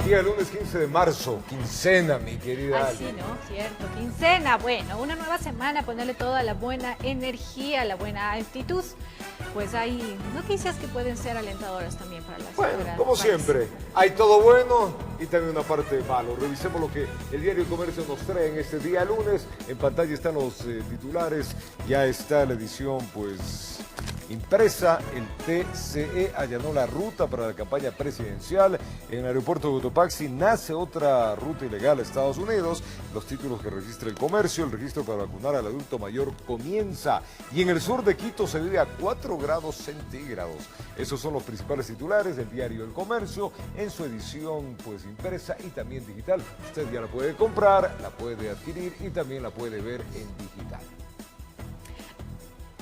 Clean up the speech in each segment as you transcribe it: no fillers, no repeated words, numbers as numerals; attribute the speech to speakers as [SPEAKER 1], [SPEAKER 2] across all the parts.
[SPEAKER 1] Día lunes 15 de marzo, quincena, mi querida
[SPEAKER 2] Ay,
[SPEAKER 1] Ali.
[SPEAKER 2] sí, ¿no? Cierto, quincena. Bueno, una nueva semana, ponerle toda la buena energía, la buena actitud. Pues hay noticias que pueden ser alentadoras también para la
[SPEAKER 1] Bueno,
[SPEAKER 2] ciudad.
[SPEAKER 1] como siempre, hay todo bueno y también una parte malo. Revisemos lo que el diario El Comercio nos trae en este día lunes. En pantalla están los titulares, ya está la edición, pues, impresa. El TCE allanó la ruta para la campaña presidencial. En el aeropuerto de Cotopaxi nace otra ruta ilegal a Estados Unidos. Los títulos que registra el comercio, el registro para vacunar al adulto mayor comienza. Y en el sur de Quito se vive a 4 grados centígrados. Esos son los principales titulares del diario El Comercio en su edición, pues, impresa y también digital. Usted ya la puede comprar, la puede adquirir y también la puede ver en digital.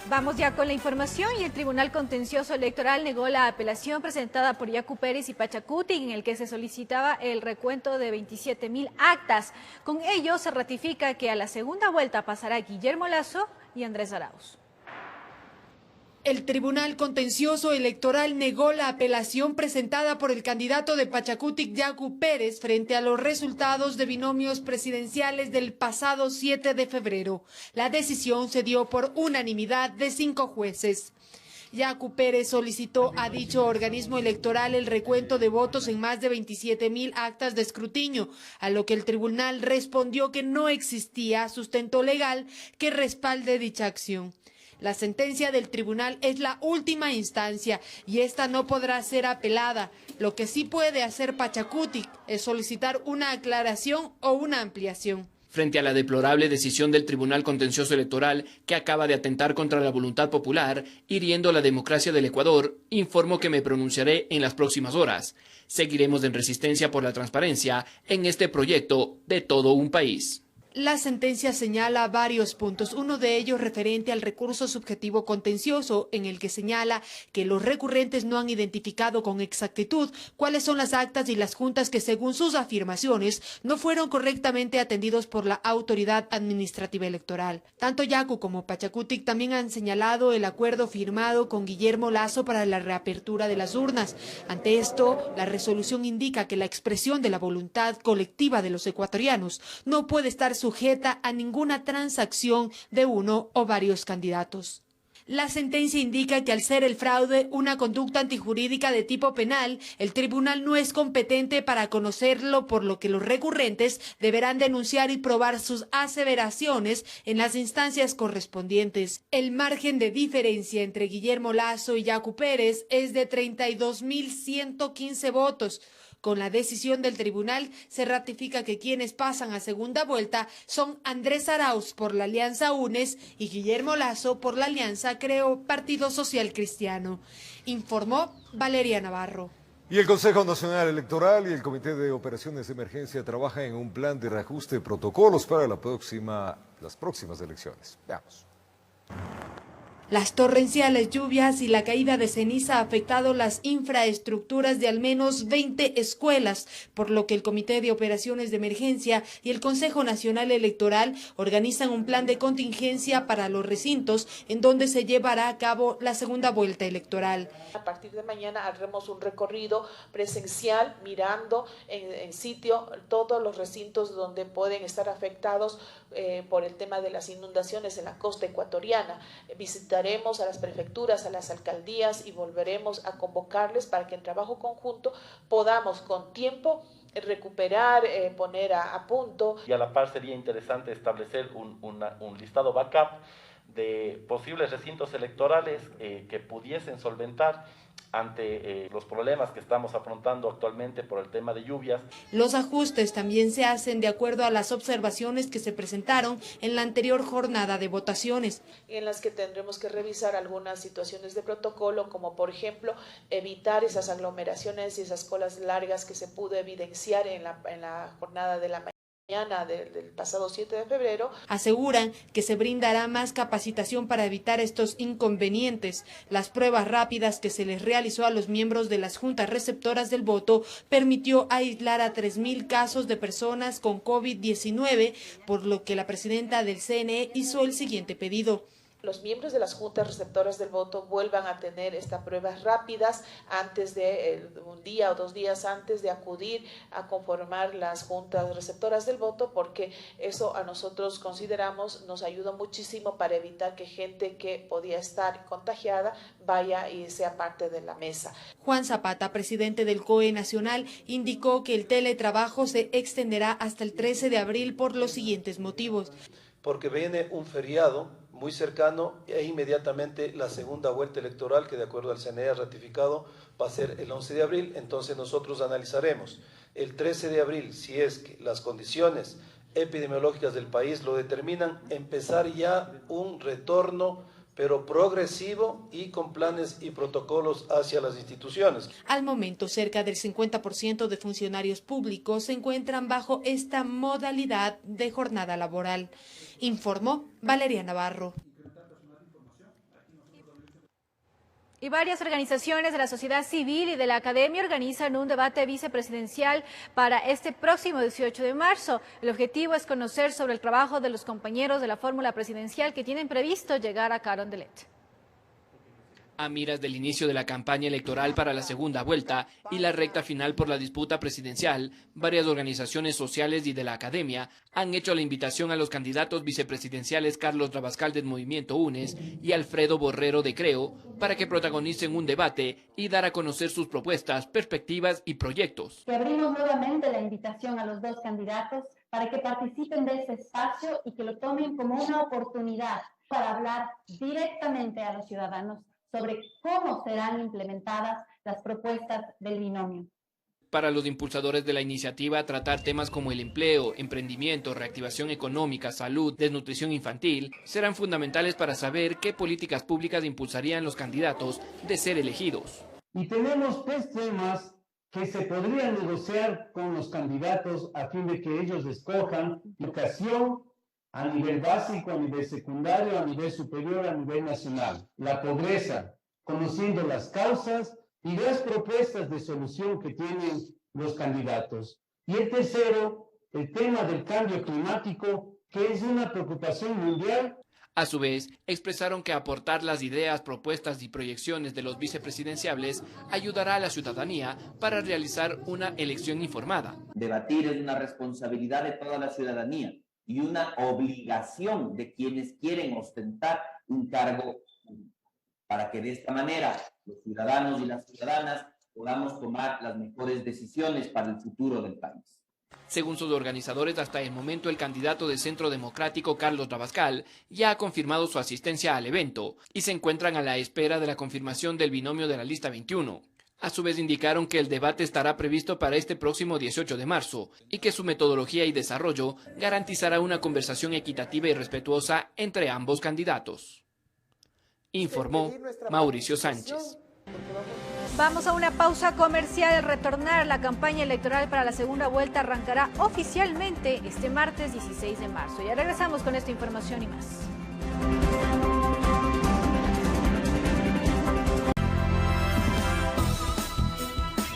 [SPEAKER 2] Vamos ya con la información y el Tribunal Contencioso Electoral negó la apelación presentada por Yacu Pérez y Pachacuti en el que se solicitaba el recuento de 27.000 actas. Con ello se ratifica que a la segunda vuelta pasará Guillermo Lasso y Andrés Arauz.
[SPEAKER 3] El Tribunal Contencioso Electoral negó la apelación presentada por el candidato de Pachacutic, Yacu Pérez, frente a los resultados de binomios presidenciales del pasado 7 de febrero. La decisión se dio por unanimidad de 5 jueces. Yacu Pérez solicitó a dicho organismo electoral el recuento de votos en más de 27.000 actas de escrutinio, a lo que el tribunal respondió que no existía sustento legal que respalde dicha acción. La sentencia del tribunal es la última instancia y esta no podrá ser apelada. Lo que sí puede hacer Pachacutic es solicitar una aclaración o una ampliación.
[SPEAKER 4] Frente a la deplorable decisión del Tribunal Contencioso Electoral, que acaba de atentar contra la voluntad popular, hiriendo la democracia del Ecuador, informo que me pronunciaré en las próximas horas. Seguiremos en resistencia por la transparencia en este proyecto de todo un país.
[SPEAKER 3] La sentencia señala varios puntos, uno de ellos referente al recurso subjetivo contencioso, en el que señala que los recurrentes no han identificado con exactitud cuáles son las actas y las juntas que, según sus afirmaciones, no fueron correctamente atendidos por la autoridad administrativa electoral. Tanto Yacu como Pachacutic también han señalado el acuerdo firmado con Guillermo Lasso para la reapertura de las urnas. Ante esto, la resolución indica que la expresión de la voluntad colectiva de los ecuatorianos no puede estar sujeta a ninguna transacción de uno o varios candidatos. La sentencia indica que al ser el fraude una conducta antijurídica de tipo penal, el tribunal no es competente para conocerlo, por lo que los recurrentes deberán denunciar y probar sus aseveraciones en las instancias correspondientes. El margen de diferencia entre Guillermo Lasso y Yacu Pérez es de 32.115 votos. Con la decisión del tribunal se ratifica que quienes pasan a segunda vuelta son Andrés Arauz por la Alianza UNES y Guillermo Lasso por la Alianza Creo Partido Social Cristiano. Informó Valeria Navarro.
[SPEAKER 1] Y el Consejo Nacional Electoral y el Comité de Operaciones de Emergencia trabajan en un plan de reajuste de protocolos para las próximas elecciones. Veamos.
[SPEAKER 3] Las torrenciales lluvias y la caída de ceniza ha afectado las infraestructuras de al menos 20 escuelas, por lo que el Comité de Operaciones de Emergencia y el Consejo Nacional Electoral organizan un plan de contingencia para los recintos en donde se llevará a cabo la segunda vuelta electoral.
[SPEAKER 5] A partir de mañana haremos un recorrido presencial mirando en sitio todos los recintos donde pueden estar afectados por el tema de las inundaciones en la costa ecuatoriana. Visitaremos a las prefecturas, a las alcaldías y volveremos a convocarles para que en trabajo conjunto podamos con tiempo recuperar, poner a punto.
[SPEAKER 6] Y a la par sería interesante establecer un listado backup de posibles recintos electorales que pudiesen solventar ante los problemas que estamos afrontando actualmente por el tema de lluvias.
[SPEAKER 3] Los ajustes también se hacen de acuerdo a las observaciones que se presentaron en la anterior jornada de votaciones,
[SPEAKER 5] en las que tendremos que revisar algunas situaciones de protocolo, como por ejemplo evitar esas aglomeraciones y esas colas largas que se pudo evidenciar en la jornada de la mañana del pasado 7 de febrero.
[SPEAKER 3] Aseguran que se brindará más capacitación para evitar estos inconvenientes. Las pruebas rápidas que se les realizó a los miembros de las juntas receptoras del voto permitió aislar a 3.000 casos de personas con COVID-19, por lo que la presidenta del CNE hizo el siguiente pedido.
[SPEAKER 5] los miembros de las juntas receptoras del voto vuelvan a tener estas pruebas rápidas antes de un día o 2 días antes de acudir a conformar las juntas receptoras del voto, porque eso a nosotros consideramos nos ayuda muchísimo para evitar que gente que podía estar contagiada vaya y sea parte de la mesa.
[SPEAKER 3] Juan Zapata, presidente del COE Nacional, indicó que el teletrabajo se extenderá hasta el 13 de abril por los siguientes motivos.
[SPEAKER 7] Porque viene un feriado muy cercano e inmediatamente la segunda vuelta electoral, que de acuerdo al CNE ratificado va a ser el 11 de abril, entonces nosotros analizaremos el 13 de abril, si es que las condiciones epidemiológicas del país lo determinan, empezar ya un retorno pero progresivo y con planes y protocolos hacia las instituciones.
[SPEAKER 3] Al momento, cerca del 50% de funcionarios públicos se encuentran bajo esta modalidad de jornada laboral, informó Valeria Navarro.
[SPEAKER 2] Y varias organizaciones de la sociedad civil y de la academia organizan un debate vicepresidencial para este próximo 18 de marzo. El objetivo es conocer sobre el trabajo de los compañeros de la fórmula presidencial que tienen previsto llegar a Carondelet.
[SPEAKER 4] A miras del inicio de la campaña electoral para la segunda vuelta y la recta final por la disputa presidencial, varias organizaciones sociales y de la academia han hecho la invitación a los candidatos vicepresidenciales Carlos Rabascal del Movimiento UNES y Alfredo Borrero de Creo para que protagonicen un debate y dar a conocer sus propuestas, perspectivas y proyectos.
[SPEAKER 8] Que abrimos nuevamente la invitación a los dos candidatos para que participen de este espacio y que lo tomen como una oportunidad para hablar directamente a los ciudadanos sobre cómo serán implementadas las propuestas del binomio.
[SPEAKER 4] Para los impulsadores de la iniciativa, tratar temas como el empleo, emprendimiento, reactivación económica, salud, desnutrición infantil, serán fundamentales para saber qué políticas públicas impulsarían los candidatos de ser elegidos.
[SPEAKER 9] Y tenemos 3 temas que se podrían negociar con los candidatos a fin de que ellos escojan educación, a nivel básico, a nivel secundario, a nivel superior, a nivel nacional. La pobreza, conociendo las causas y las propuestas de solución que tienen los candidatos. Y el tercero, el tema del cambio climático, que es una preocupación mundial.
[SPEAKER 4] A su vez, expresaron que aportar las ideas, propuestas y proyecciones de los vicepresidenciables ayudará a la ciudadanía para realizar una elección informada.
[SPEAKER 10] Debatir es una responsabilidad de toda la ciudadanía y una obligación de quienes quieren ostentar un cargo público, para que de esta manera los ciudadanos y las ciudadanas podamos tomar las mejores decisiones para el futuro del país.
[SPEAKER 4] Según sus organizadores, hasta el momento el candidato de Centro Democrático, Carlos Rabascal, ya ha confirmado su asistencia al evento y se encuentran a la espera de la confirmación del binomio de la lista 21. A su vez indicaron que el debate estará previsto para este próximo 18 de marzo y que su metodología y desarrollo garantizará una conversación equitativa y respetuosa entre ambos candidatos. Informó Mauricio Sánchez.
[SPEAKER 2] Vamos a una pausa comercial. Al retornar, la campaña electoral para la segunda vuelta arrancará oficialmente este martes 16 de marzo. Ya regresamos con esta información y más.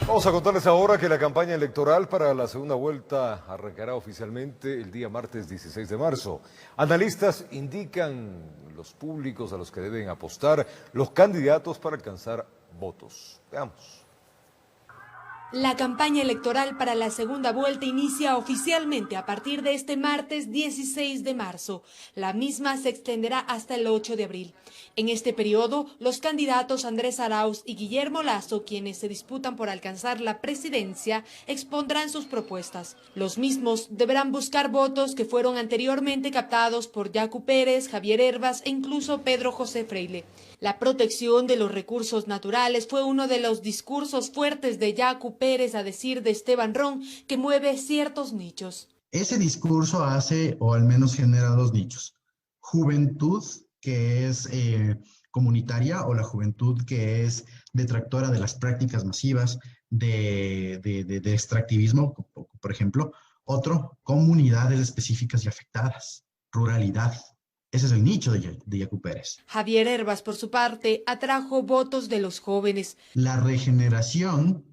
[SPEAKER 1] Vamos a contarles ahora que la campaña electoral para la segunda vuelta arrancará oficialmente el día martes 16 de marzo. Analistas indican los públicos a los que deben apostar los candidatos para alcanzar votos. Veamos.
[SPEAKER 3] La campaña electoral para la segunda vuelta inicia oficialmente a partir de este martes 16 de marzo. La misma se extenderá hasta el 8 de abril. En este periodo, los candidatos Andrés Arauz y Guillermo Lasso, quienes se disputan por alcanzar la presidencia, expondrán sus propuestas. Los mismos deberán buscar votos que fueron anteriormente captados por Yacu Pérez, Javier Herbas e incluso Pedro José Freile. La protección de los recursos naturales fue uno de los discursos fuertes de Yacu Pérez, a decir de Esteban Ron, que mueve ciertos nichos.
[SPEAKER 11] Ese discurso hace, o al menos genera 2 nichos. Juventud, que es comunitaria, o la juventud que es detractora de las prácticas masivas de extractivismo, por ejemplo. Otro, comunidades específicas y afectadas, ruralidad. Ese es el nicho de Yacu Pérez.
[SPEAKER 3] Javier Herbas, por su parte, atrajo votos de los jóvenes.
[SPEAKER 11] La regeneración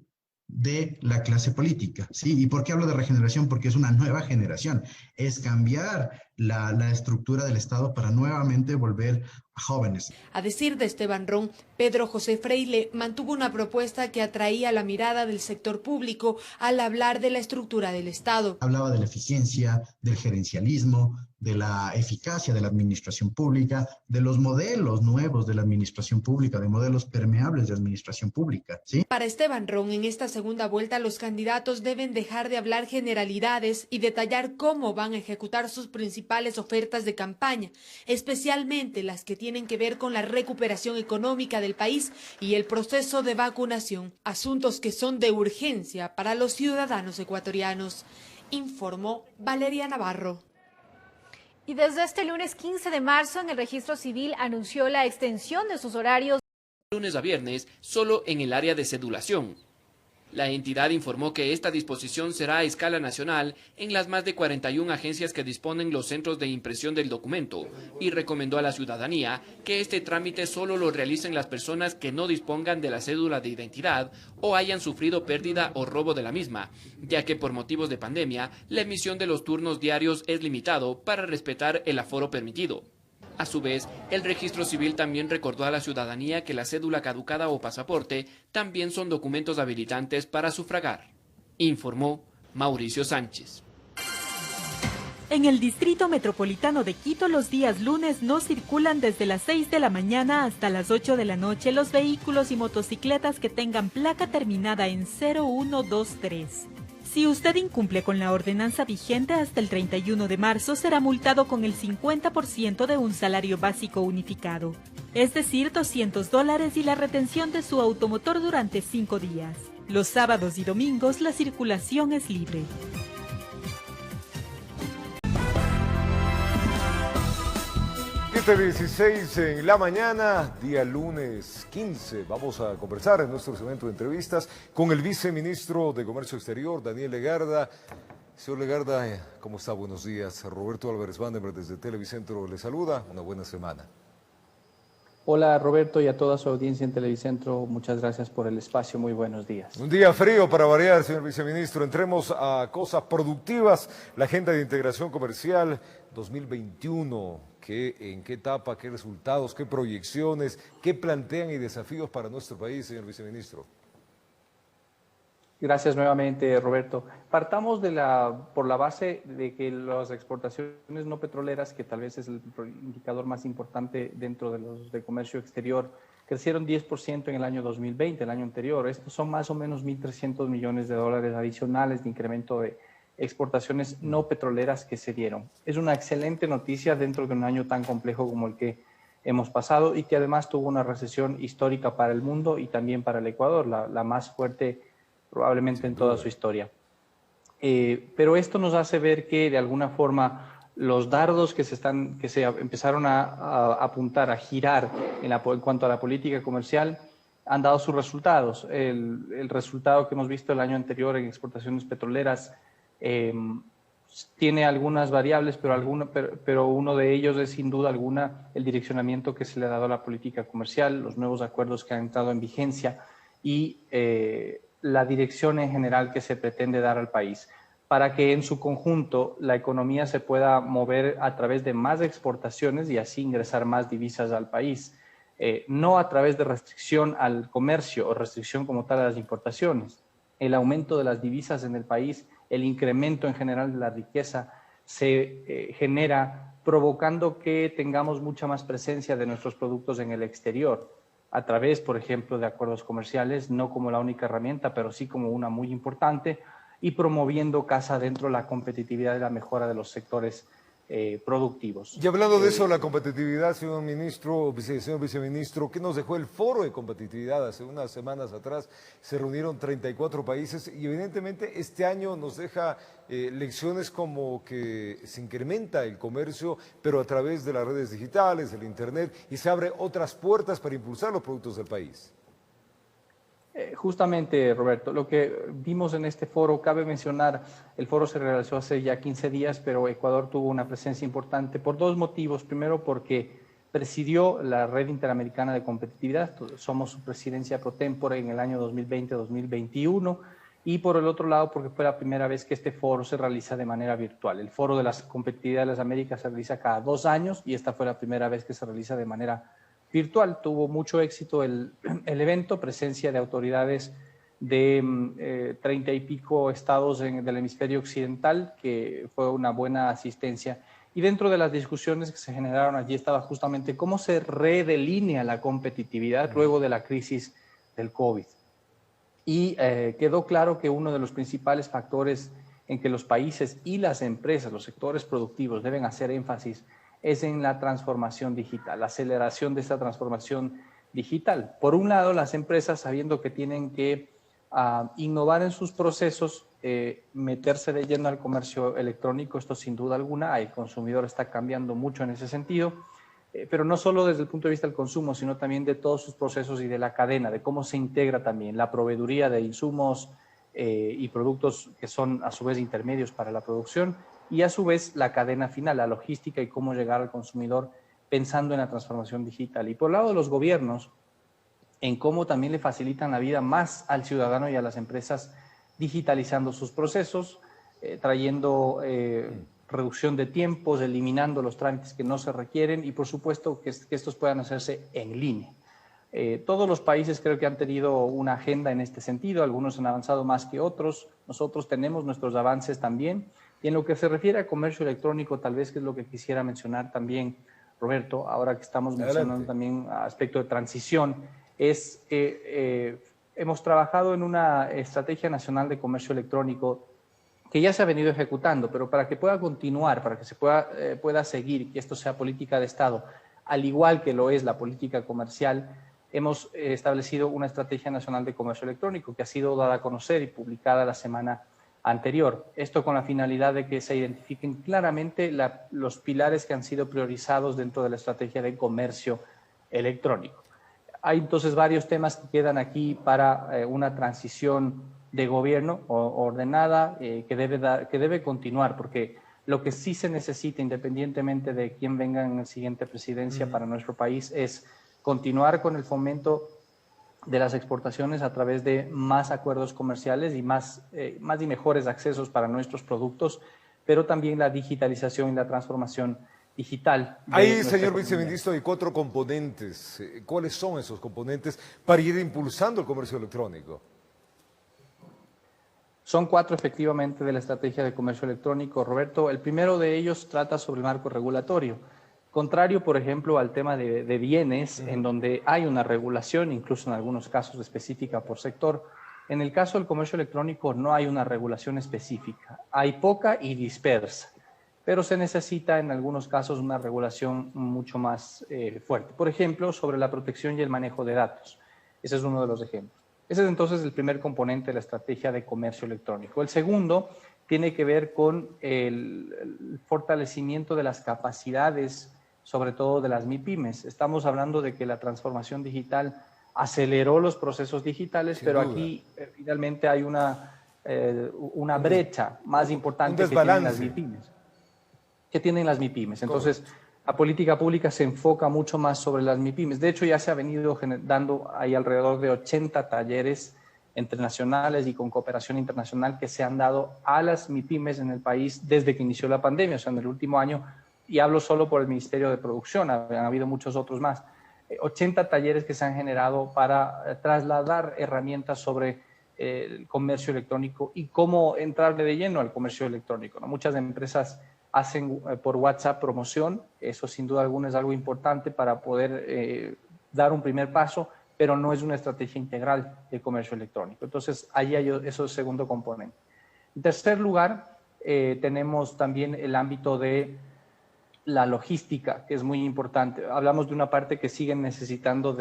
[SPEAKER 11] de la clase política, ¿sí? ¿Y por qué hablo de regeneración? Porque es una nueva generación, es cambiar la estructura del Estado para nuevamente volver a jóvenes.
[SPEAKER 3] A decir de Esteban Ron, Pedro José Freile mantuvo una propuesta que atraía la mirada del sector público al hablar de la estructura del Estado.
[SPEAKER 11] Hablaba de la eficiencia, del gerencialismo, de la eficacia de la administración pública, de los modelos nuevos de la administración pública, de modelos permeables de administración pública, ¿sí?
[SPEAKER 3] Para Esteban Ron, en esta segunda vuelta los candidatos deben dejar de hablar generalidades y detallar cómo van a ejecutar sus principales ofertas de campaña, especialmente las que tienen que ver con la recuperación económica del país y el proceso de vacunación, asuntos que son de urgencia para los ciudadanos ecuatorianos, informó Valeria Navarro.
[SPEAKER 2] Y desde este lunes 15 de marzo, en el registro civil anunció la extensión de sus horarios.
[SPEAKER 4] Lunes a viernes, solo en el área de cedulación. La entidad informó que esta disposición será a escala nacional en las más de 41 agencias que disponen los centros de impresión del documento y recomendó a la ciudadanía que este trámite solo lo realicen las personas que no dispongan de la cédula de identidad o hayan sufrido pérdida o robo de la misma, ya que por motivos de pandemia la emisión de los turnos diarios es limitado para respetar el aforo permitido. A su vez, el registro civil también recordó a la ciudadanía que la cédula caducada o pasaporte también son documentos habilitantes para sufragar, informó Mauricio Sánchez.
[SPEAKER 12] En el Distrito Metropolitano de Quito, los días lunes no circulan desde las 6 de la mañana hasta las 8 de la noche los vehículos y motocicletas que tengan placa terminada en 0123. Si usted incumple con la ordenanza vigente hasta el 31 de marzo, será multado con el 50% de un salario básico unificado, es decir, $200 y la retención de su automotor durante 5 días. Los sábados y domingos la circulación es libre.
[SPEAKER 1] 7:16 en la mañana, día lunes 15. Vamos a conversar en nuestro segmento de entrevistas con el viceministro de Comercio Exterior, Daniel Legarda. Señor Legarda, ¿cómo está? Buenos días. Roberto Álvarez Vandenberg desde Televicentro le saluda. Una buena semana.
[SPEAKER 13] Hola Roberto y a toda su audiencia en Televicentro, muchas gracias por el espacio, muy buenos días.
[SPEAKER 1] Un día frío para variar, señor viceministro. Entremos a cosas productivas, la agenda de integración comercial 2021. ¿En qué etapa, qué resultados, qué proyecciones, qué plantean y desafíos para nuestro país, señor viceministro?
[SPEAKER 13] Gracias nuevamente, Roberto. Partamos por la base de que las exportaciones no petroleras, que tal vez es el indicador más importante dentro de los de comercio exterior, crecieron 10% en el año 2020, el año anterior. Estos son más o menos $1.300 millones adicionales de incremento de exportaciones no petroleras que se dieron. Es una excelente noticia dentro de un año tan complejo como el que hemos pasado y que además tuvo una recesión histórica para el mundo y también para el Ecuador, la más fuerte probablemente en toda su historia. Pero esto nos hace ver que de alguna forma los dardos que se empezaron a apuntar, a girar en cuanto a la política comercial han dado sus resultados. El resultado que hemos visto el año anterior en exportaciones petroleras tiene algunas variables, pero uno de ellos es sin duda alguna el direccionamiento que se le ha dado a la política comercial, los nuevos acuerdos que han entrado en vigencia y la dirección en general que se pretende dar al país, para que en su conjunto la economía se pueda mover a través de más exportaciones y así ingresar más divisas al país, no a través de restricción al comercio o restricción como tal a las importaciones. El aumento de las divisas en el país, el incremento en general de la riqueza se genera provocando que tengamos mucha más presencia de nuestros productos en el exterior, a través, por ejemplo, de acuerdos comerciales, no como la única herramienta, pero sí como una muy importante, y promoviendo casa adentro la competitividad y la mejora de los sectores productivos.
[SPEAKER 1] Y hablando de eso, la competitividad, señor viceministro, ¿qué nos dejó el foro de competitividad? Hace unas semanas atrás se reunieron 34 países y evidentemente este año nos deja lecciones como que se incrementa el comercio, pero a través de las redes digitales, del internet, y se abren otras puertas para impulsar los productos del país.
[SPEAKER 13] Justamente, Roberto, lo que vimos en este foro, cabe mencionar, el foro se realizó hace ya 15 días, pero Ecuador tuvo una presencia importante por dos motivos. Primero, porque presidió la Red Interamericana de Competitividad, somos su presidencia pro tempore en el año 2020-2021, y por el otro lado porque fue la primera vez que este foro se realiza de manera virtual. El Foro de la Competitividad de las Américas se realiza cada 2 años y esta fue la primera vez que se realiza de manera virtual. Tuvo mucho éxito el evento, presencia de autoridades de 30 y pico estados del hemisferio occidental, que fue una buena asistencia. Y dentro de las discusiones que se generaron allí estaba justamente cómo se redelinea la competitividad luego de la crisis del COVID. Y quedó claro que uno de los principales factores en que los países y las empresas, los sectores productivos deben hacer énfasis es en la transformación digital, la aceleración de esta transformación digital. Por un lado, las empresas, sabiendo que tienen que innovar en sus procesos, meterse de lleno al comercio electrónico, esto sin duda alguna, el consumidor está cambiando mucho en ese sentido, pero no solo desde el punto de vista del consumo, sino también de todos sus procesos y de la cadena, de cómo se integra también la proveeduría de insumos y productos que son a su vez intermedios para la producción, y a su vez la cadena final, la logística y cómo llegar al consumidor pensando en la transformación digital. Y por el lado de los gobiernos, en cómo también le facilitan la vida más al ciudadano y a las empresas digitalizando sus procesos, trayendo reducción de tiempos, eliminando los trámites que no se requieren y por supuesto que estos puedan hacerse en línea. Todos los países creo que han tenido una agenda en este sentido, algunos han avanzado más que otros, nosotros tenemos nuestros avances también. Y en lo que se refiere a comercio electrónico, tal vez que es lo que quisiera mencionar también, Roberto, ahora que estamos mencionando también aspecto de transición, es que hemos trabajado en una estrategia nacional de comercio electrónico que ya se ha venido ejecutando, pero para que pueda continuar, para que se pueda seguir, que esto sea política de Estado, al igual que lo es la política comercial, hemos establecido una estrategia nacional de comercio electrónico que ha sido dada a conocer y publicada la semana anterior. Esto con la finalidad de que se identifiquen claramente los pilares que han sido priorizados dentro de la estrategia de comercio electrónico. Hay entonces varios temas que quedan aquí para una transición de gobierno ordenada que debe continuar, porque lo que sí se necesita, independientemente de quién venga en la siguiente presidencia para nuestro país, es continuar con el fomento de las exportaciones a través de más acuerdos comerciales y más y mejores accesos para nuestros productos, pero también la digitalización y la transformación digital.
[SPEAKER 1] Ahí, señor viceministro, hay 4 componentes. ¿Cuáles son esos componentes para ir impulsando el comercio electrónico?
[SPEAKER 13] Son 4 efectivamente de la estrategia de comercio electrónico, Roberto. El primero de ellos trata sobre el marco regulatorio. Contrario, por ejemplo, al tema de bienes, en donde hay una regulación, incluso en algunos casos específica por sector, en el caso del comercio electrónico no hay una regulación específica. Hay poca y dispersa, pero se necesita en algunos casos una regulación mucho más fuerte. Por ejemplo, sobre la protección y el manejo de datos. Ese es uno de los ejemplos. Ese es entonces el primer componente de la estrategia de comercio electrónico. El segundo tiene que ver con el fortalecimiento de las capacidades, sobre todo de las MIPYMES. Estamos hablando de que la transformación digital aceleró los procesos digitales, pero aquí finalmente hay una brecha más importante que tienen las MIPYMES. Entonces, la política pública se enfoca mucho más sobre las MIPYMES. De hecho, ya se ha venido dando ahí alrededor de 80 talleres internacionales y con cooperación internacional que se han dado a las MIPYMES en el país desde que inició la pandemia, o sea, en el último año, y hablo solo por el Ministerio de Producción, han habido muchos otros más. 80 talleres que se han generado para trasladar herramientas sobre el comercio electrónico y cómo entrarle de lleno al comercio electrónico, ¿no? Muchas empresas hacen por WhatsApp promoción, eso sin duda alguna es algo importante para poder dar un primer paso, pero no es una estrategia integral de comercio electrónico. Entonces, ahí hay eso segundo componente. En tercer lugar, tenemos también el ámbito de la logística, que es muy importante. Hablamos de una parte que siguen necesitando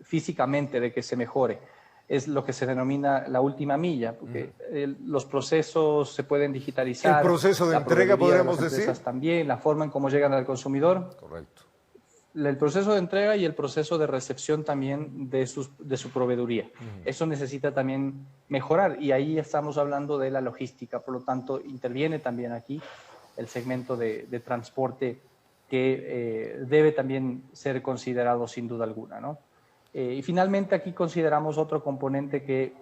[SPEAKER 13] físicamente de que se mejore. Es lo que se denomina la última milla, porque los procesos se pueden digitalizar.
[SPEAKER 1] El proceso de entrega, podríamos decir.
[SPEAKER 13] También, la forma en cómo llegan al consumidor.
[SPEAKER 1] Correcto.
[SPEAKER 13] El proceso de entrega y el proceso de recepción también de su proveeduría. Eso necesita también mejorar y ahí estamos hablando de la logística, por lo tanto interviene también aquí el segmento de transporte que debe también ser considerado sin duda alguna, ¿no? Y finalmente aquí consideramos otro componente que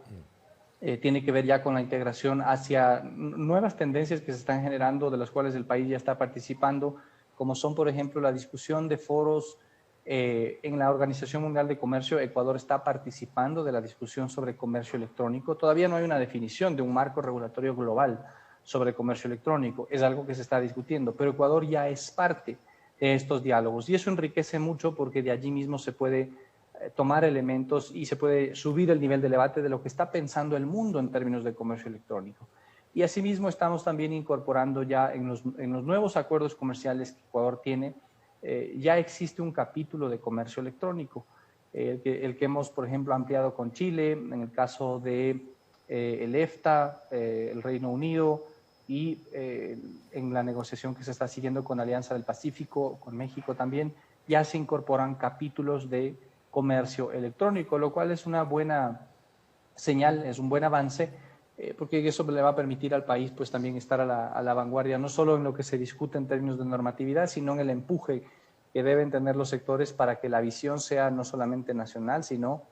[SPEAKER 13] tiene que ver ya con la integración hacia nuevas tendencias que se están generando, de las cuales el país ya está participando, como son, por ejemplo, la discusión de foros en la Organización Mundial de Comercio. Ecuador está participando de la discusión sobre comercio electrónico. Todavía no hay una definición de un marco regulatorio global sobre comercio electrónico, es algo que se está discutiendo, pero Ecuador ya es parte de estos diálogos y eso enriquece mucho porque de allí mismo se puede tomar elementos y se puede subir el nivel de debate de lo que está pensando el mundo en términos de comercio electrónico. Y asimismo estamos también incorporando ya en los nuevos acuerdos comerciales que Ecuador tiene, ya existe un capítulo de comercio electrónico, el que hemos, por ejemplo, ampliado con Chile, en el caso de el EFTA, el Reino Unido, y en la negociación que se está siguiendo con Alianza del Pacífico, con México también, ya se incorporan capítulos de comercio electrónico, lo cual es una buena señal, es un buen avance, porque eso le va a permitir al país pues también estar a la vanguardia, no solo en lo que se discute en términos de normatividad, sino en el empuje que deben tener los sectores para que la visión sea no solamente nacional, sino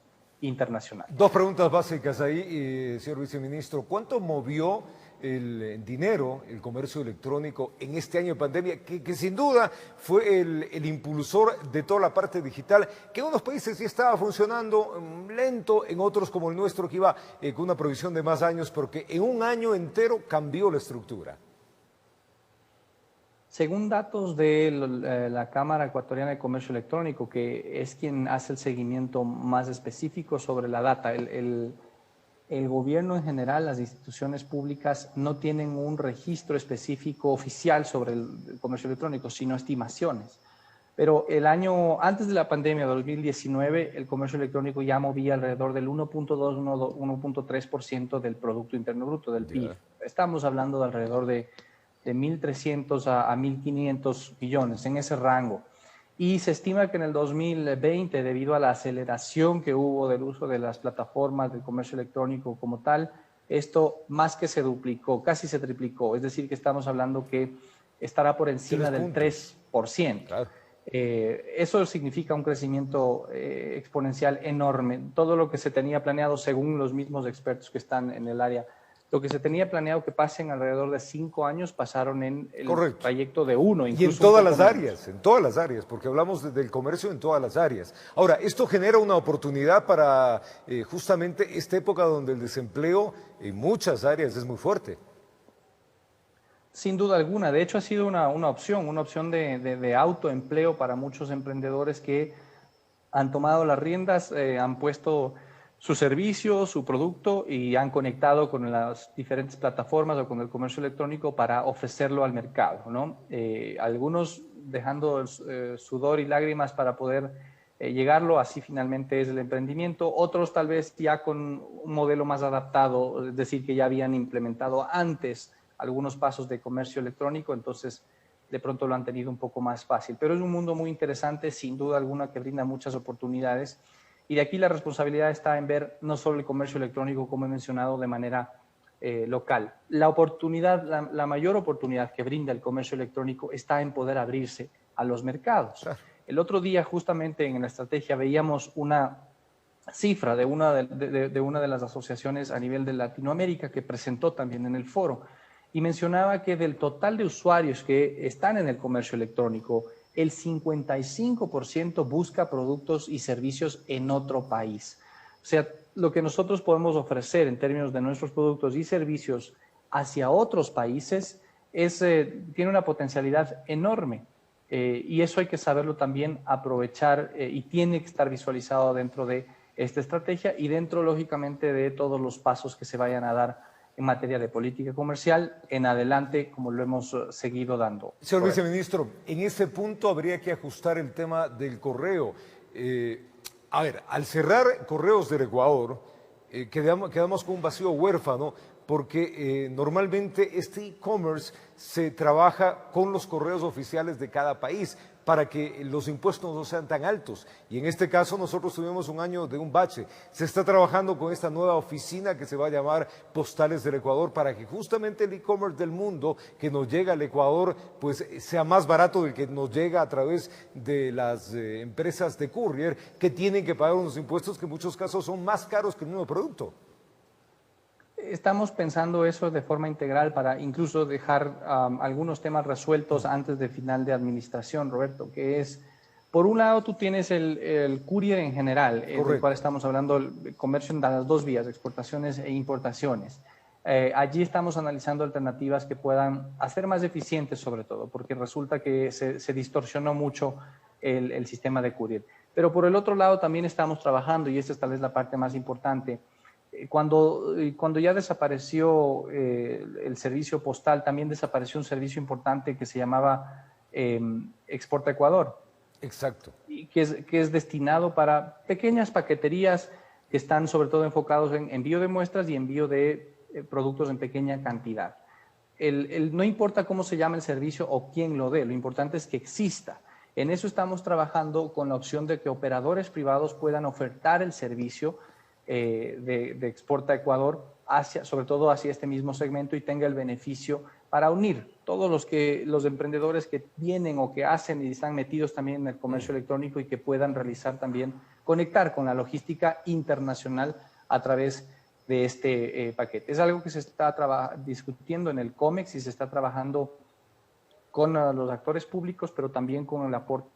[SPEAKER 13] internacional.
[SPEAKER 1] Dos preguntas básicas ahí, señor viceministro. ¿Cuánto movió el dinero, el comercio electrónico en este año de pandemia, que sin duda fue el impulsor de toda la parte digital, que en unos países ya estaba funcionando lento, en otros como el nuestro que iba con una provisión de más años, porque en un año entero cambió la estructura?
[SPEAKER 13] Según datos de la Cámara Ecuatoriana de Comercio Electrónico, que es quien hace el seguimiento más específico sobre la data, el gobierno en general, las instituciones públicas no tienen un registro específico oficial sobre el comercio electrónico, sino estimaciones. Pero el año antes de la pandemia, 2019, el comercio electrónico ya movía alrededor del 1.2-1.3% del Producto Interno Bruto, del PIB. Estamos hablando de alrededor de 1.300 a 1.500 millones, en ese rango. Y se estima que en el 2020, debido a la aceleración que hubo del uso de las plataformas del comercio electrónico como tal, esto más que se duplicó, casi se triplicó. Es decir, que estamos hablando que estará por encima del 3%. Claro. Eso significa un crecimiento exponencial enorme. Todo lo que se tenía planeado, según los mismos expertos que están en el área, lo que se tenía planeado que pasen alrededor de 5 años, pasaron en el trayecto de 1.
[SPEAKER 1] Y en todas las áreas, porque hablamos del comercio en todas las áreas. Ahora, esto genera una oportunidad para justamente esta época donde el desempleo en muchas áreas es muy fuerte.
[SPEAKER 13] Sin duda alguna, de hecho ha sido una opción de autoempleo para muchos emprendedores que han tomado las riendas, han puesto su servicio, su producto y han conectado con las diferentes plataformas o con el comercio electrónico para ofrecerlo al mercado, ¿no? Algunos dejando sudor y lágrimas para poder llegarlo, así finalmente es el emprendimiento. Otros tal vez ya con un modelo más adaptado, es decir, que ya habían implementado antes algunos pasos de comercio electrónico, entonces de pronto lo han tenido un poco más fácil. Pero es un mundo muy interesante, sin duda alguna, que brinda muchas oportunidades. Y de aquí la responsabilidad está en ver no solo el comercio electrónico, como he mencionado, de manera local. La mayor oportunidad que brinda el comercio electrónico está en poder abrirse a los mercados. Claro. El otro día, justamente en la estrategia, veíamos una cifra de una de las asociaciones a nivel de Latinoamérica que presentó también en el foro y mencionaba que del total de usuarios que están en el comercio electrónico, el 55% busca productos y servicios en otro país. O sea, lo que nosotros podemos ofrecer en términos de nuestros productos y servicios hacia otros países tiene una potencialidad enorme. Y eso hay que saberlo también aprovechar y tiene que estar visualizado dentro de esta estrategia y dentro, lógicamente, de todos los pasos que se vayan a dar en materia de política comercial en adelante, como lo hemos seguido dando.
[SPEAKER 1] Señor viceministro, en ese punto habría que ajustar el tema del correo. A ver, al cerrar Correos del Ecuador, quedamos con un vacío huérfano, porque normalmente este e-commerce se trabaja con los correos oficiales de cada país para que los impuestos no sean tan altos. Y en este caso nosotros tuvimos un año de un bache. Se está trabajando con esta nueva oficina que se va a llamar Postales del Ecuador para que justamente el e-commerce del mundo que nos llega al Ecuador pues sea más barato del que nos llega a través de las empresas de courier que tienen que pagar unos impuestos que en muchos casos son más caros que el mismo producto.
[SPEAKER 13] estamos pensando eso de forma integral para incluso dejar algunos temas resueltos antes del final de administración, Roberto, que es, por un lado, tú tienes el courier en general, del cual estamos hablando, el comercio en las dos vías, exportaciones e importaciones. Allí estamos analizando alternativas que puedan hacer más eficientes, sobre todo, porque resulta que se distorsionó mucho el sistema de courier. Pero por el otro lado también estamos trabajando, y esta es tal vez la parte más importante, cuando ya desapareció el servicio postal, también desapareció un servicio importante que se llamaba Exporta Ecuador.
[SPEAKER 1] Exacto.
[SPEAKER 13] Y que es destinado para pequeñas paqueterías que están sobre todo enfocados en envío de muestras y envío de productos en pequeña cantidad. No importa cómo se llama el servicio o quién lo dé, lo importante es que exista. En eso estamos trabajando con la opción de que operadores privados puedan ofertar el servicio de Exporta Ecuador, sobre todo hacia este mismo segmento, y tenga el beneficio para unir todos los emprendedores que vienen o que hacen y están metidos también en el comercio electrónico y que puedan realizar también, conectar con la logística internacional a través de este paquete. Es algo que se está discutiendo en el COMEX y se está trabajando con los actores públicos, pero también con el aporte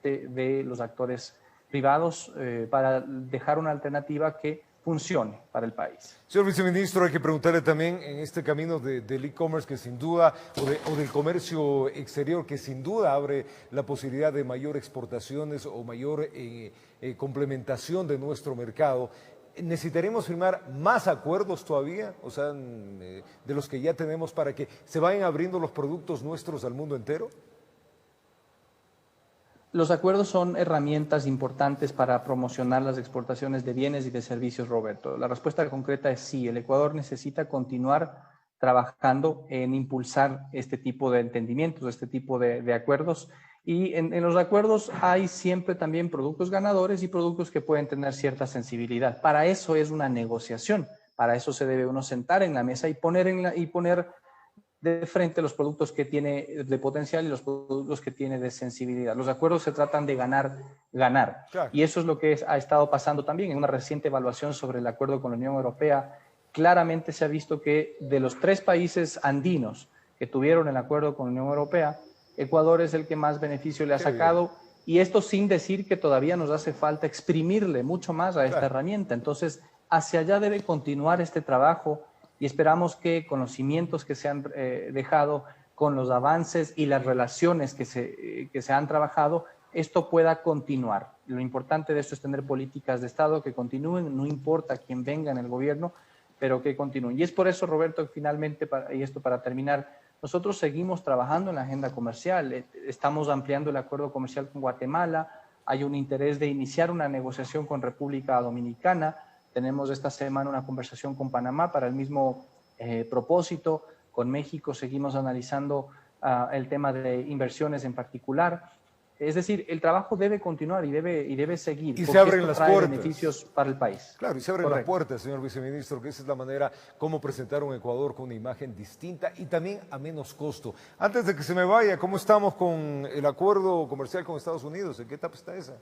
[SPEAKER 13] de los actores privados para dejar una alternativa que funcione para el país.
[SPEAKER 1] Señor viceministro, hay que preguntarle también en este camino del e-commerce que sin duda, o del comercio exterior, que sin duda abre la posibilidad de mayor exportaciones o mayor complementación de nuestro mercado. ¿Necesitaremos firmar más acuerdos todavía, o sea, de los que ya tenemos, para que se vayan abriendo los productos nuestros al mundo entero?
[SPEAKER 13] Los acuerdos son herramientas importantes para promocionar las exportaciones de bienes y de servicios, Roberto. La respuesta concreta es sí. El Ecuador necesita continuar trabajando en impulsar este tipo de entendimientos, este tipo de acuerdos. Y en los acuerdos hay siempre también productos ganadores y productos que pueden tener cierta sensibilidad. Para eso es una negociación. Para eso se debe uno sentar en la mesa y poner de frente los productos que tiene de potencial y los productos que tiene de sensibilidad. Los acuerdos se tratan de ganar. Claro. Y eso es lo que ha estado pasando también en una reciente evaluación sobre el acuerdo con la Unión Europea. Claramente se ha visto que de los 3 países andinos que tuvieron el acuerdo con la Unión Europea, Ecuador es el que más beneficio le ha sacado, y esto sin decir que todavía nos hace falta exprimirle mucho más a esta herramienta. Entonces, hacia allá debe continuar este trabajo, y esperamos que con los cimientos que se han dejado, con los avances y las relaciones que se han trabajado, esto pueda continuar. Lo importante de esto es tener políticas de Estado que continúen, no importa quién venga en el gobierno, pero que continúen. Y es por eso, Roberto, que finalmente, y esto para terminar, nosotros seguimos trabajando en la agenda comercial. Estamos ampliando el acuerdo comercial con Guatemala, hay un interés de iniciar una negociación con República Dominicana. Tenemos esta semana una conversación con Panamá para el mismo propósito. Con México seguimos analizando el tema de inversiones en particular. Es decir, el trabajo debe continuar y debe seguir.
[SPEAKER 1] Y se abren las puertas.
[SPEAKER 13] Beneficios para el país.
[SPEAKER 1] Claro, y se abren las puertas, señor viceministro, que esa es la manera como presentar un Ecuador con una imagen distinta y también a menos costo. Antes de que se me vaya, ¿cómo estamos con el acuerdo comercial con Estados Unidos? ¿En qué etapa está esa?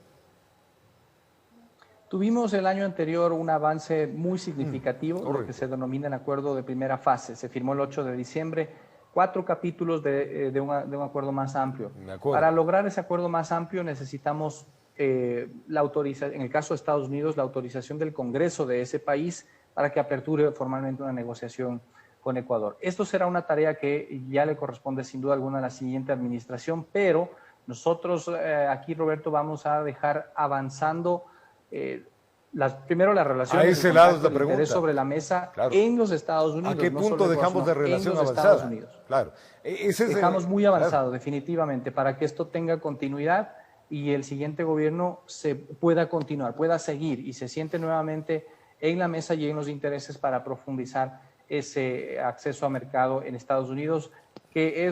[SPEAKER 13] Tuvimos el año anterior un avance muy significativo, lo que se denomina el acuerdo de primera fase. Se firmó el 8 de diciembre, 4 capítulos de un acuerdo más amplio. Para lograr ese acuerdo más amplio necesitamos la autorización, en el caso de Estados Unidos, la autorización del Congreso de ese país para que aperture formalmente una negociación con Ecuador. Esto será una tarea que ya le corresponde sin duda alguna a la siguiente administración, pero nosotros aquí, Roberto, vamos a dejar avanzando primero las relaciones.
[SPEAKER 1] A ese lado es la pregunta.
[SPEAKER 13] Sobre la mesa en los Estados Unidos.
[SPEAKER 1] ¿A qué punto dejamos de relación avanzada?
[SPEAKER 13] Claro. Dejamos muy avanzado, definitivamente, para que esto tenga continuidad y el siguiente gobierno se pueda continuar, pueda seguir y se siente nuevamente en la mesa y en los intereses para profundizar ese acceso a mercado en Estados Unidos, que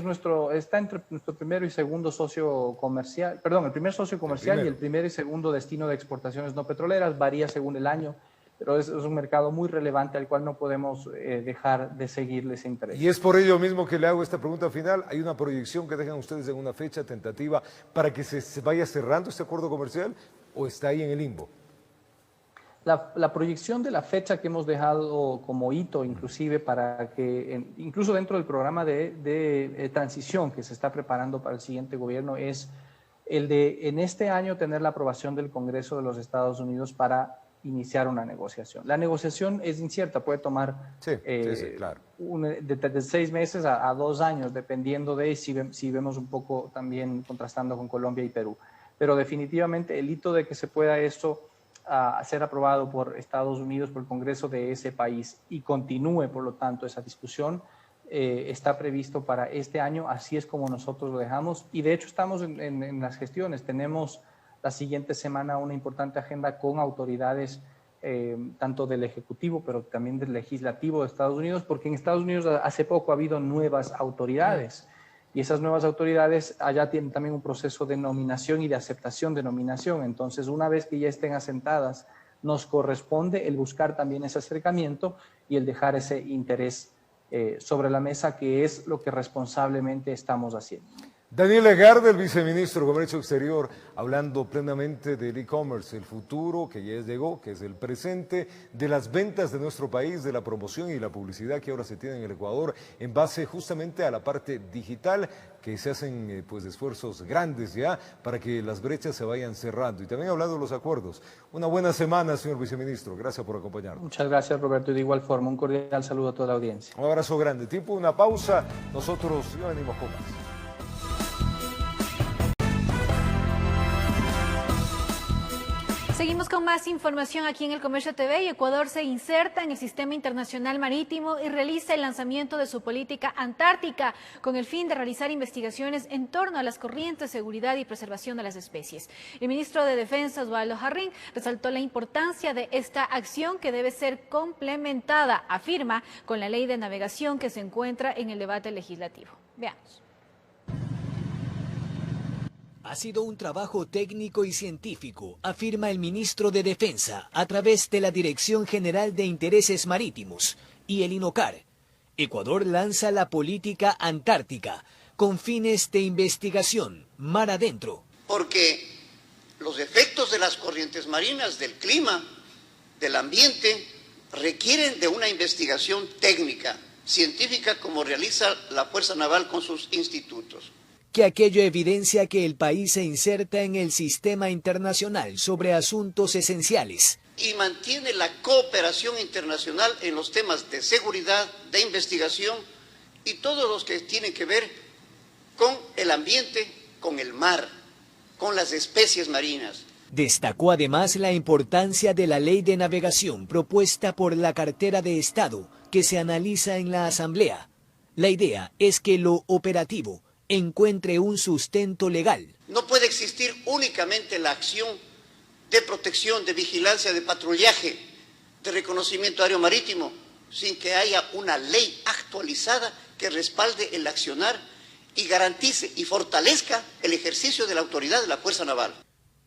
[SPEAKER 13] está entre nuestro primero y segundo socio comercial, perdón, el primer socio comercial y el primer y segundo destino de exportaciones no petroleras, varía según el año, pero es un mercado muy relevante al cual no podemos dejar de seguirle ese interés.
[SPEAKER 1] Y es por ello mismo que le hago esta pregunta final. ¿Hay una proyección que dejan ustedes en una fecha tentativa para que se vaya cerrando este acuerdo comercial o está ahí en el limbo?
[SPEAKER 13] La proyección de la fecha que hemos dejado como hito, inclusive para que, incluso dentro del programa de transición que se está preparando para el siguiente gobierno, es el de en este año tener la aprobación del Congreso de los Estados Unidos para iniciar una negociación. La negociación es incierta, puede tomar
[SPEAKER 1] claro.
[SPEAKER 13] de 6 meses a 2 años, dependiendo de si vemos un poco también contrastando con Colombia y Perú. Pero definitivamente el hito de que se pueda esto a ser aprobado por Estados Unidos, por el Congreso de ese país y continúe, por lo tanto, esa discusión, está previsto para este año, así es como nosotros lo dejamos. Y de hecho estamos en las gestiones, tenemos la siguiente semana una importante agenda con autoridades tanto del Ejecutivo, pero también del Legislativo de Estados Unidos, porque en Estados Unidos hace poco ha habido nuevas autoridades. Y esas nuevas autoridades allá tienen también un proceso de nominación y de aceptación de nominación. Entonces, una vez que ya estén asentadas, nos corresponde el buscar también ese acercamiento y el dejar ese interés sobre la mesa, que es lo que responsablemente estamos haciendo.
[SPEAKER 1] Daniel Legarde, el viceministro de Comercio Exterior, hablando plenamente del e-commerce, el futuro que ya llegó, que es el presente, de las ventas de nuestro país, de la promoción y la publicidad que ahora se tiene en el Ecuador, en base justamente a la parte digital, que se hacen pues esfuerzos grandes ya para que las brechas se vayan cerrando. Y también hablando de los acuerdos. Una buena semana, señor viceministro. Gracias por acompañarnos.
[SPEAKER 13] Muchas gracias, Roberto, y de igual forma un cordial saludo a toda la audiencia.
[SPEAKER 1] Un abrazo grande. Tiempo, una pausa. Nosotros ya venimos con más.
[SPEAKER 2] Seguimos con más información aquí en El Comercio TV y Ecuador se inserta en el Sistema Internacional Marítimo y realiza el lanzamiento de su política antártica con el fin de realizar investigaciones en torno a las corrientes, seguridad y preservación de las especies. El ministro de Defensa, Osvaldo Jarrín, resaltó la importancia de esta acción que debe ser complementada, afirma, con la ley de navegación que se encuentra en el debate legislativo. Veamos.
[SPEAKER 14] Ha sido un trabajo técnico y científico, afirma el ministro de Defensa, a través de la Dirección General de Intereses Marítimos y el INOCAR. Ecuador lanza la política antártica con fines de investigación mar adentro.
[SPEAKER 15] Porque los efectos de las corrientes marinas, del clima, del ambiente, requieren de una investigación técnica, científica, como realiza la Fuerza Naval con sus institutos.
[SPEAKER 14] Que aquello evidencia que el país se inserta en el sistema internacional sobre asuntos esenciales.
[SPEAKER 15] Y mantiene la cooperación internacional en los temas de seguridad, de investigación y todos los que tienen que ver con el ambiente, con el mar, con las especies marinas.
[SPEAKER 14] Destacó además la importancia de la ley de navegación propuesta por la cartera de Estado que se analiza en la Asamblea. La idea es que lo operativo encuentre un sustento legal.
[SPEAKER 15] No puede existir únicamente la acción de protección, de vigilancia, de patrullaje, de reconocimiento aéreo marítimo, sin que haya una ley actualizada que respalde el accionar y garantice y fortalezca el ejercicio de la autoridad de la Fuerza Naval.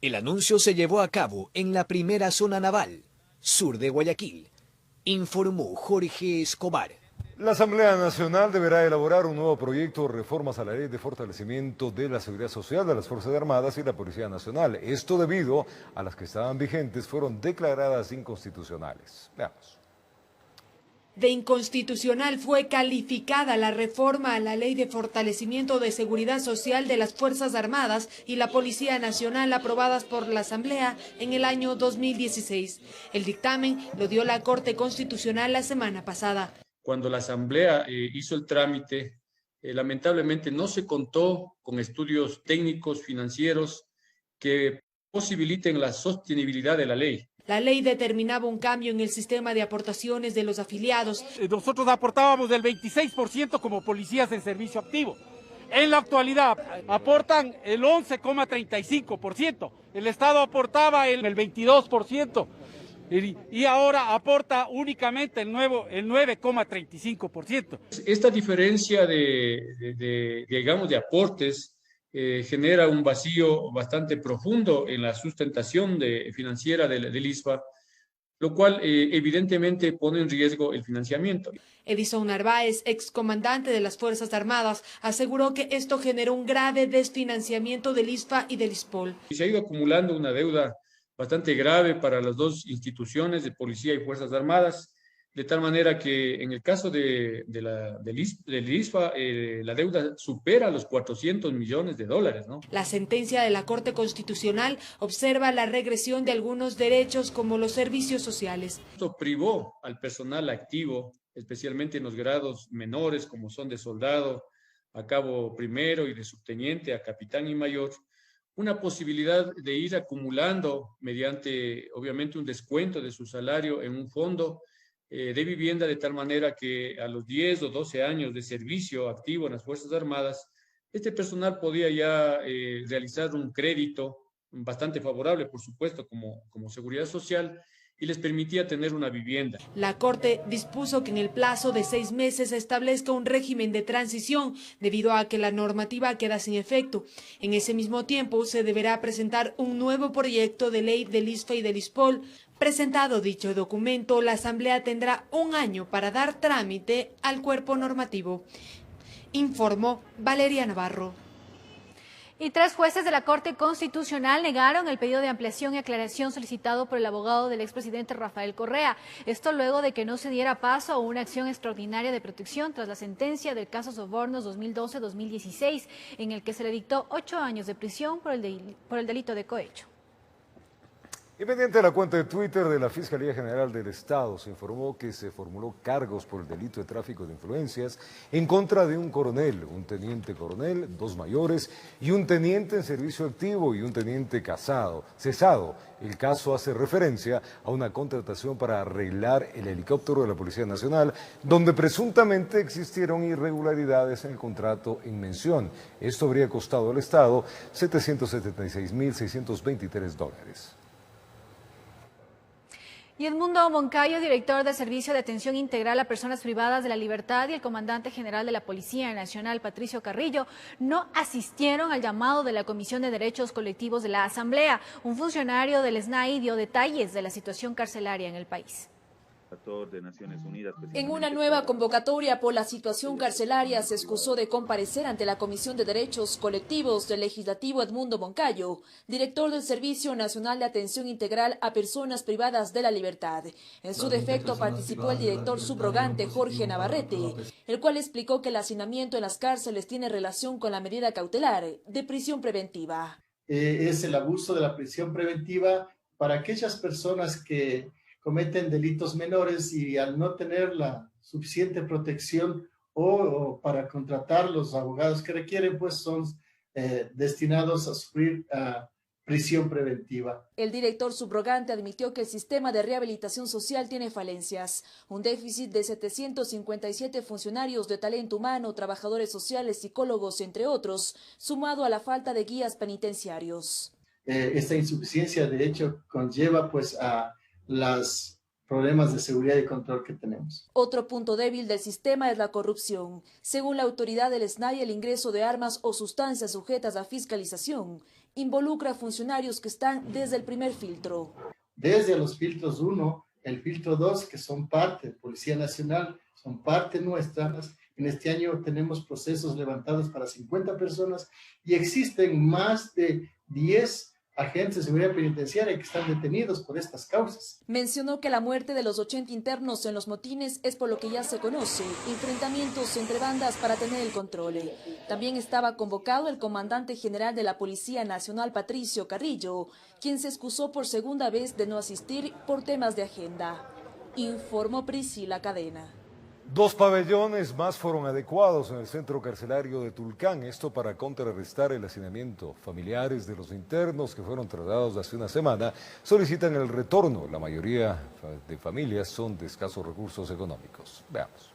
[SPEAKER 14] El anuncio se llevó a cabo en la primera zona naval, sur de Guayaquil, informó Jorge Escobar.
[SPEAKER 1] La Asamblea Nacional deberá elaborar un nuevo proyecto de reformas a la Ley de Fortalecimiento de la Seguridad Social de las Fuerzas Armadas y la Policía Nacional. Esto debido a las que estaban vigentes fueron declaradas inconstitucionales. Veamos.
[SPEAKER 3] De inconstitucional fue calificada la reforma a la Ley de Fortalecimiento de Seguridad Social de las Fuerzas Armadas y la Policía Nacional aprobadas por la Asamblea en el año 2016. El dictamen lo dio la Corte Constitucional la semana pasada.
[SPEAKER 16] Cuando la Asamblea hizo el trámite, lamentablemente no se contó con estudios técnicos financieros que posibiliten la sostenibilidad de la ley.
[SPEAKER 3] La ley determinaba un cambio en el sistema de aportaciones de los afiliados.
[SPEAKER 17] Nosotros aportábamos del 26% como policías en servicio activo. En la actualidad aportan el 11,35%. El Estado aportaba el 22%. Y ahora aporta únicamente el 9,35%.
[SPEAKER 16] Esta diferencia digamos, de aportes genera un vacío bastante profundo en la sustentación financiera del ISFA, lo cual evidentemente pone en riesgo el financiamiento.
[SPEAKER 3] Edison Narváez, excomandante de las Fuerzas Armadas, aseguró que esto generó un grave desfinanciamiento del ISFA y del ISPOL.
[SPEAKER 16] Se ha ido acumulando una deuda bastante grave para las dos instituciones de policía y Fuerzas Armadas, de tal manera que en el caso del ISPA, la deuda supera los $400 millones, ¿no?
[SPEAKER 3] La sentencia de la Corte Constitucional observa la regresión de algunos derechos como los servicios sociales.
[SPEAKER 16] Esto privó al personal activo, especialmente en los grados menores, como son de soldado a cabo primero y de subteniente a capitán y mayor, una posibilidad de ir acumulando mediante, obviamente, un descuento de su salario en un fondo de vivienda, de tal manera que a los 10 o 12 años de servicio activo en las Fuerzas Armadas, este personal podía ya realizar un crédito bastante favorable, por supuesto, como seguridad social, y les permitía tener una vivienda.
[SPEAKER 3] La Corte dispuso que en el plazo de 6 meses se establezca un régimen de transición debido a que la normativa queda sin efecto. En ese mismo tiempo se deberá presentar un nuevo proyecto de ley del ISFA y del ISPOL. Presentado dicho documento, la Asamblea tendrá 1 año para dar trámite al cuerpo normativo. Informó Valeria Navarro.
[SPEAKER 2] Y 3 jueces de la Corte Constitucional negaron el pedido de ampliación y aclaración solicitado por el abogado del expresidente Rafael Correa. Esto luego de que no se diera paso a una acción extraordinaria de protección tras la sentencia del caso Sobornos 2012-2016, en el que se le dictó 8 años de prisión por el delito de cohecho.
[SPEAKER 1] Y mediante la cuenta de Twitter de la Fiscalía General del Estado se informó que se formuló cargos por el delito de tráfico de influencias en contra de un coronel, un teniente coronel, 2 mayores y un teniente en servicio activo y un teniente cesado. El caso hace referencia a una contratación para arreglar el helicóptero de la Policía Nacional, donde presuntamente existieron irregularidades en el contrato en mención. Esto habría costado al Estado $776.623.
[SPEAKER 2] Y Edmundo Moncayo, director del Servicio de Atención Integral a Personas Privadas de la Libertad, y el comandante general de la Policía Nacional, Patricio Carrillo, no asistieron al llamado de la Comisión de Derechos Colectivos de la Asamblea. Un funcionario del SNAI dio detalles de la situación carcelaria en el país.
[SPEAKER 18] De Naciones Unidas.
[SPEAKER 19] En una nueva convocatoria por la situación carcelaria se excusó de comparecer ante la Comisión de Derechos Colectivos del Legislativo Edmundo Moncayo, director del Servicio Nacional de Atención Integral a Personas Privadas de la Libertad. En su defecto participó el director subrogante Jorge Navarrete, el cual explicó que el hacinamiento en las cárceles tiene relación con la medida cautelar de prisión preventiva.
[SPEAKER 20] Es el abuso de la prisión preventiva para aquellas personas que cometen delitos menores y al no tener la suficiente protección o para contratar los abogados que requieren, pues son destinados a sufrir prisión preventiva.
[SPEAKER 19] El director subrogante admitió que el sistema de rehabilitación social tiene falencias, un déficit de 757 funcionarios de talento humano, trabajadores sociales, psicólogos, entre otros, sumado a la falta de guías penitenciarios.
[SPEAKER 20] Esta insuficiencia, de hecho, conlleva pues a los problemas de seguridad y control que tenemos.
[SPEAKER 19] Otro punto débil del sistema es la corrupción. Según la autoridad del SNAI, el ingreso de armas o sustancias sujetas a fiscalización involucra a funcionarios que están desde el primer filtro.
[SPEAKER 20] Desde los filtros 1, el filtro 2, que son parte de Policía Nacional, son parte nuestra. En este año tenemos procesos levantados para 50 personas y existen más de 10 agentes de seguridad penitenciaria que están detenidos por estas causas.
[SPEAKER 19] Mencionó que la muerte de los 80 internos en los motines es por lo que ya se conoce, enfrentamientos entre bandas para tener el control. También estaba convocado el comandante general de la Policía Nacional, Patricio Carrillo, quien se excusó por segunda vez de no asistir por temas de agenda. Informó Priscila Cadena.
[SPEAKER 1] 2 pabellones más fueron adecuados en el centro carcelario de Tulcán, esto para contrarrestar el hacinamiento. Familiares de los internos que fueron trasladados hace una semana solicitan el retorno. La mayoría de familias son de escasos recursos económicos. Veamos.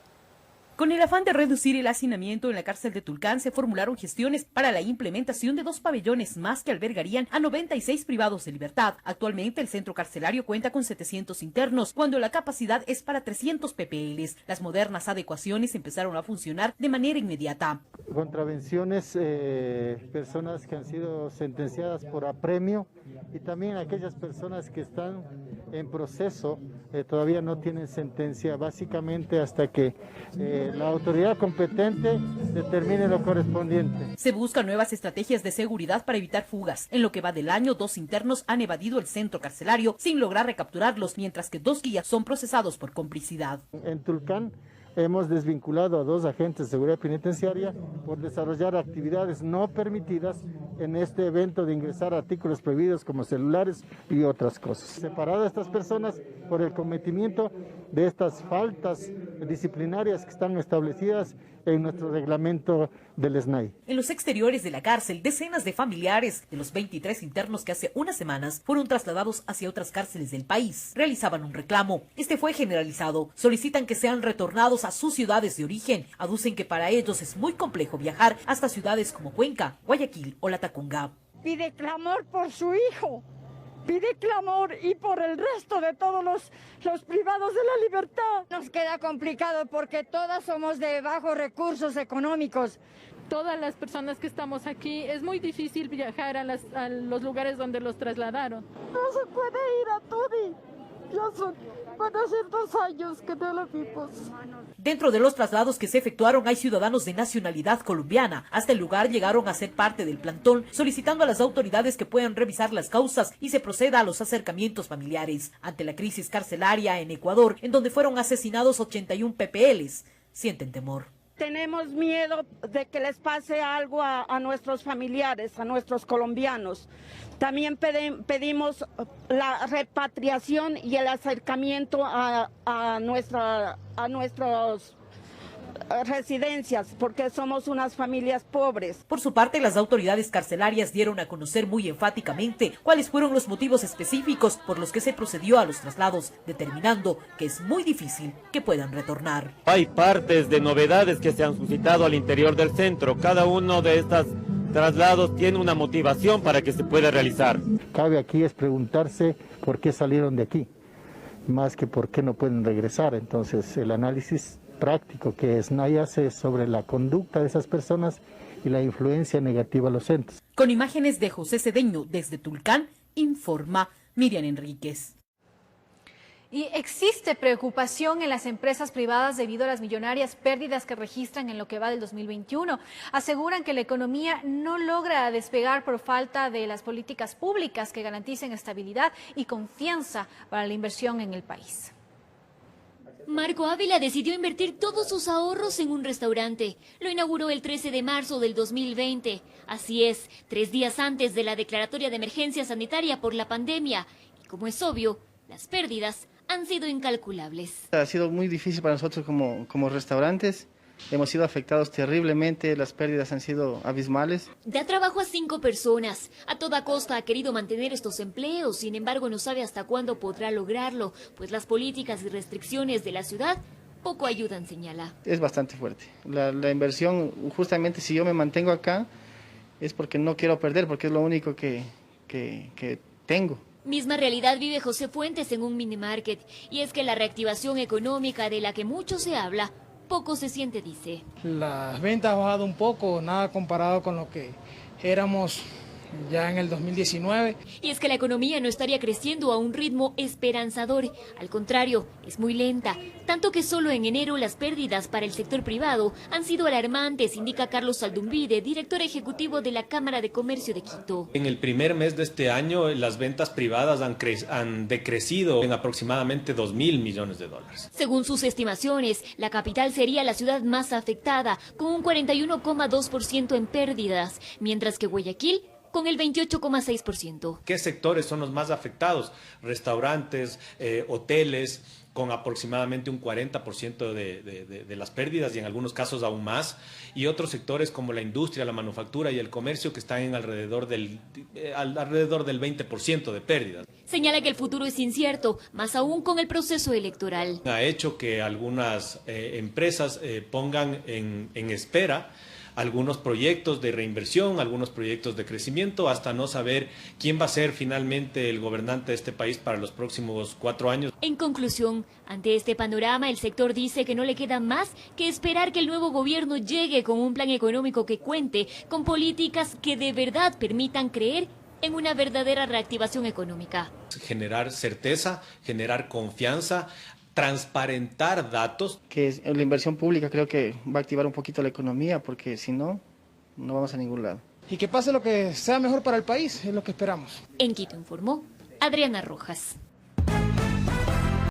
[SPEAKER 21] Con el afán de reducir el hacinamiento en la cárcel de Tulcán, se formularon gestiones para la implementación de 2 pabellones más que albergarían a 96 privados de libertad. Actualmente el centro carcelario cuenta con 700 internos, cuando la capacidad es para 300 PPLs. Las modernas adecuaciones empezaron a funcionar de manera inmediata.
[SPEAKER 22] Contravenciones, personas que han sido sentenciadas por apremio y también aquellas personas que están en proceso todavía no tienen sentencia, básicamente hasta que la autoridad competente determine lo correspondiente.
[SPEAKER 21] Se buscan nuevas estrategias de seguridad para evitar fugas. En lo que va del año, 2 internos han evadido el centro carcelario sin lograr recapturarlos, mientras que 2 guías son procesados por complicidad.
[SPEAKER 22] En Tulcán hemos desvinculado a 2 agentes de seguridad penitenciaria por desarrollar actividades no permitidas en este evento de ingresar artículos prohibidos como celulares y otras cosas. Separado a estas personas por el cometimiento de estas faltas disciplinarias que están establecidas en nuestro reglamento del SNAI.
[SPEAKER 21] En los exteriores de la cárcel, decenas de familiares de los 23 internos que hace unas semanas fueron trasladados hacia otras cárceles del país realizaban un reclamo. Este fue generalizado. Solicitan que sean retornados a sus ciudades de origen. Aducen que para ellos es muy complejo viajar hasta ciudades como Cuenca, Guayaquil o Latacunga.
[SPEAKER 5] Pide clamor por su hijo. Pide clamor y por el resto de todos los privados de la libertad. Nos queda complicado porque todas somos de bajos recursos económicos.
[SPEAKER 6] Todas las personas que estamos aquí, es muy difícil viajar a los lugares donde los trasladaron.
[SPEAKER 5] No se puede ir a Turi. Van a ser 2 años que no lo vimos.
[SPEAKER 21] Dentro de los traslados que se efectuaron hay ciudadanos de nacionalidad colombiana. Hasta el lugar llegaron a ser parte del plantón, solicitando a las autoridades que puedan revisar las causas y se proceda a los acercamientos familiares. Ante la crisis carcelaria en Ecuador, en donde fueron asesinados 81 PPLs, sienten temor.
[SPEAKER 5] Tenemos miedo de que les pase algo a nuestros familiares, a nuestros colombianos. También pedimos la repatriación y el acercamiento a nuestras residencias, porque somos unas familias pobres.
[SPEAKER 21] Por su parte, las autoridades carcelarias dieron a conocer muy enfáticamente cuáles fueron los motivos específicos por los que se procedió a los traslados, determinando que es muy difícil que puedan retornar.
[SPEAKER 23] Hay partes de novedades que se han suscitado al interior del centro. Cada uno de estos traslados tiene una motivación para que se pueda realizar.
[SPEAKER 22] Cabe aquí es preguntarse por qué salieron de aquí, más que por qué no pueden regresar. Entonces, el análisis práctico que SNAI hace sobre la conducta de esas personas y la influencia negativa a los centros.
[SPEAKER 21] Con imágenes de José Cedeño desde Tulcán, informa Miriam Enríquez.
[SPEAKER 2] Y existe preocupación en las empresas privadas debido a las millonarias pérdidas que registran en lo que va del 2021. Aseguran que la economía no logra despegar por falta de las políticas públicas que garanticen estabilidad y confianza para la inversión en el país.
[SPEAKER 24] Marco Ávila decidió invertir todos sus ahorros en un restaurante. Lo inauguró el 13 de marzo del 2020. Así es, 3 días antes de la declaratoria de emergencia sanitaria por la pandemia. Y como es obvio, las pérdidas han sido incalculables.
[SPEAKER 25] Ha sido muy difícil para nosotros como restaurantes. Hemos sido afectados terriblemente, las pérdidas han sido abismales.
[SPEAKER 24] Da trabajo a 5 personas. A toda costa ha querido mantener estos empleos, sin embargo no sabe hasta cuándo podrá lograrlo, pues las políticas y restricciones de la ciudad poco ayudan, señala.
[SPEAKER 25] Es bastante fuerte. La inversión, justamente si yo me mantengo acá, es porque no quiero perder, porque es lo único que tengo.
[SPEAKER 24] Misma realidad vive José Fuentes en un minimarket, y es que la reactivación económica de la que mucho se habla, poco se siente, dice.
[SPEAKER 26] Las ventas han bajado un poco, nada comparado con lo que éramos ya en el 2019.
[SPEAKER 24] Y es que la economía no estaría creciendo a un ritmo esperanzador, al contrario, es muy lenta, tanto que solo en enero las pérdidas para el sector privado han sido alarmantes, indica Carlos Saldumbide, director ejecutivo de la Cámara de Comercio de Quito.
[SPEAKER 27] En el primer mes de este año, las ventas privadas han decrecido en aproximadamente 2.000 millones de dólares.
[SPEAKER 24] Según sus estimaciones, la capital sería la ciudad más afectada, con un 41,2% en pérdidas, mientras que Guayaquil con el 28,6%.
[SPEAKER 27] ¿Qué sectores son los más afectados? Restaurantes, hoteles, con aproximadamente un 40% de las pérdidas y en algunos casos aún más, y otros sectores como la industria, la manufactura y el comercio que están en alrededor del 20% de pérdidas.
[SPEAKER 24] Señala que el futuro es incierto, más aún con el proceso electoral.
[SPEAKER 27] Ha hecho que algunas empresas pongan en espera algunos proyectos de reinversión, algunos proyectos de crecimiento, hasta no saber quién va a ser finalmente el gobernante de este país para los próximos 4 años.
[SPEAKER 24] En conclusión, ante este panorama, el sector dice que no le queda más que esperar que el nuevo gobierno llegue con un plan económico que cuente con políticas que de verdad permitan creer en una verdadera reactivación económica.
[SPEAKER 27] Generar certeza, generar confianza, transparentar datos.
[SPEAKER 25] Que la inversión pública creo que va a activar un poquito la economía, porque si no, no vamos a ningún lado.
[SPEAKER 26] Y que pase lo que sea mejor para el país, es lo que esperamos.
[SPEAKER 24] En Quito informó Adriana Rojas.